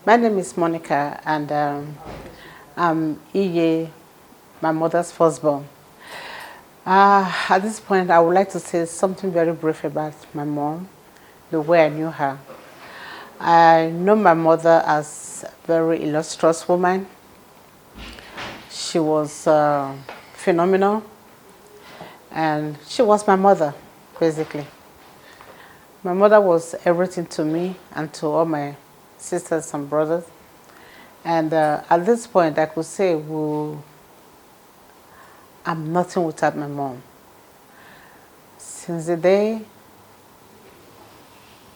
My name is Monica, and I'm Iye, my mother's firstborn. At this point, I would like to say something very brief about my mom, the way I knew her. I know my mother as a very illustrious woman. She was phenomenal, and she was my mother, basically. My mother was everything to me and to all my sisters and brothers. And at this point, I could say, well, I'm nothing without my mom. Since the day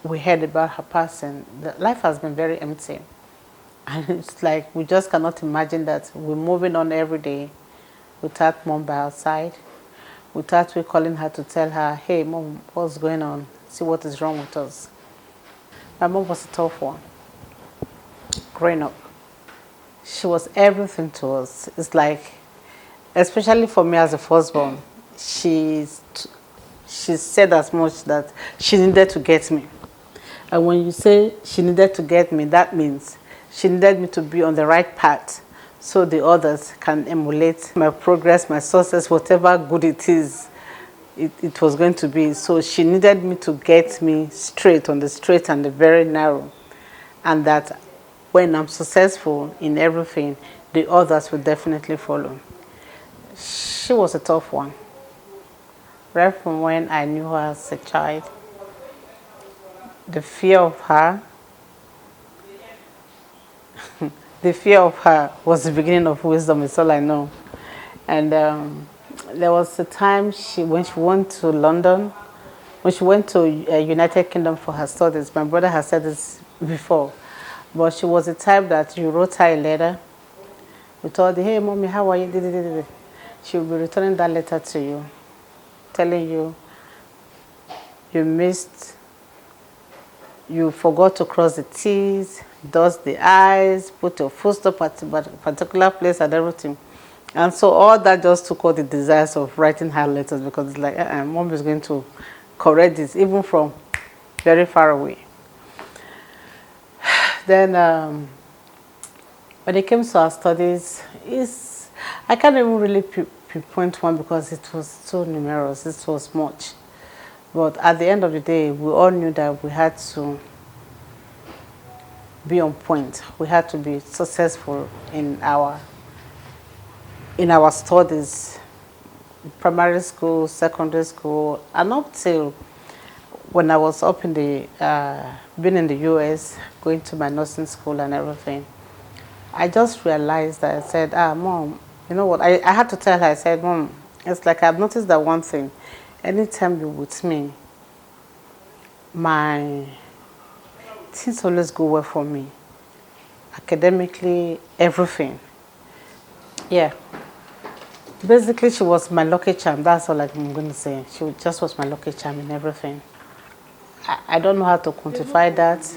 we heard about her passing, life has been very empty. And it's like we just cannot imagine that we're moving on every day without mom by our side, without we calling her to tell her, hey, mom, what's going on? See what is wrong with us. My mom was a tough one growing up. She was everything to us. It's like, especially for me as a firstborn, she said as much that she needed to get me. And when you say she needed to get me, that means she needed me to be on the right path so the others can emulate my progress, my success, whatever good it is, it was going to be. So she needed me to get me straight on the straight and the very narrow. And that when I'm successful in everything, the others will definitely follow. She was a tough one. Right from when I knew her as a child, the fear of her, the fear of her was the beginning of wisdom, is all I know. And there was a time when she went to London, when she went to United Kingdom for her studies. My brother has said this before, but she was the type that you wrote her a letter. We told her, hey, mommy, how are you? She will be returning that letter to you, telling you you missed, you forgot to cross the T's, dot the I's, put your full stop at a particular place and everything. And so all that just took all the desires of writing her letters, because it's like, mom is going to correct this, even from very far away. Then when it came to our studies, I can't even really pinpoint one because it was so numerous, it was much. But at the end of the day, we all knew that we had to be on point. We had to be successful in our studies, primary school, secondary school, and up till when I was up in being in the US, going to my nursing school and everything. I just realized that I said, mom, you know what? I had to tell her, I said, mom, it's like I've noticed that one thing. Anytime you're with me, my things always go well for me. Academically, everything. Yeah. Basically, she was my lucky charm. That's all I'm going to say. She just was my lucky charm in everything. I don't know how to quantify that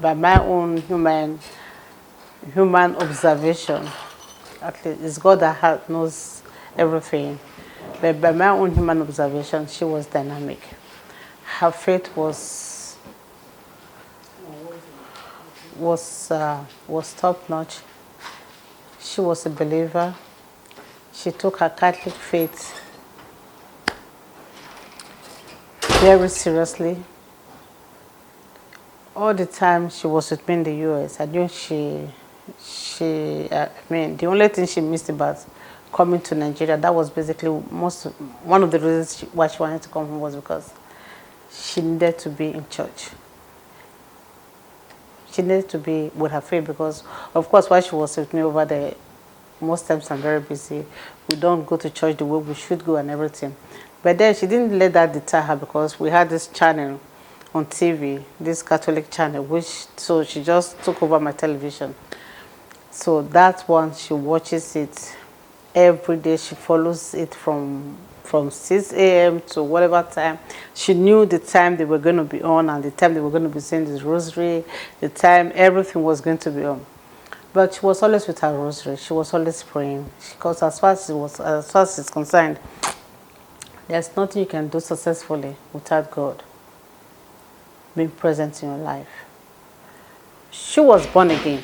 by my own human observation. At least it's God that knows everything. But by my own human observation, she was dynamic. Her faith was top notch. She was a believer. She took her Catholic faith very seriously. All the time she was with me in the US, I knew the only thing she missed about coming to Nigeria, that was basically one of the reasons why she wanted to come home, was because she needed to be in church. She needed to be with her faith because, of course, while she was with me over there, most times I'm very busy. We don't go to church the way we should go and everything. But then she didn't let that deter her, because we had this channel on TV, this Catholic channel, so she just took over my television. So that one, she watches it every day. She follows it from 6 a.m. to whatever time. She knew the time they were going to be on and the time they were going to be saying this rosary, the time everything was going to be on. But she was always with her rosary. She was always praying. Because as far as it's concerned, there's nothing you can do successfully without God being present in your life. She was born again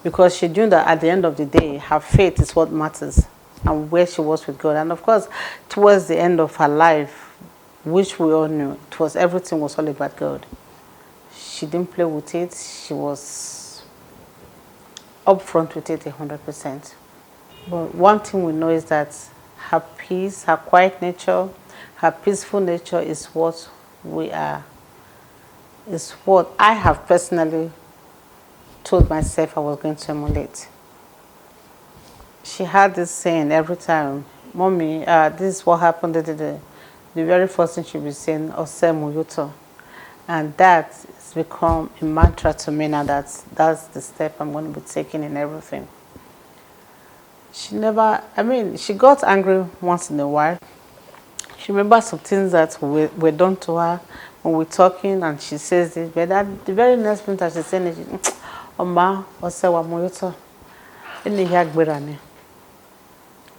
because she knew that at the end of the day, her faith is what matters and where she was with God. And of course, towards the end of her life, which we all knew, everything was all about God. She didn't play with it. She was upfront with it 100%. But one thing we know is that her peace, her quiet nature, her peaceful nature is what we are, is what I have personally told myself I was going to emulate. She had this saying every time, Mommy, this is what happened. The very first thing she was saying, Ose Muyuto. And that has become a mantra to me now. That's the step I'm going to be taking in everything. She never, I mean, she got angry once in a while. She remembers some things that were done to her when we're talking, and she says this, but that the very next minute that she's saying it, Oma, Osewa Moyoto,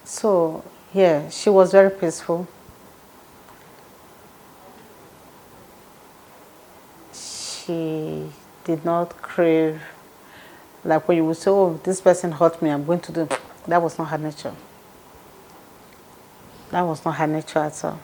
so, yeah, she was very peaceful. She did not crave, like when you would say, oh, this person hurt me, I'm going to do. That was not her nature. That was not her nature at all.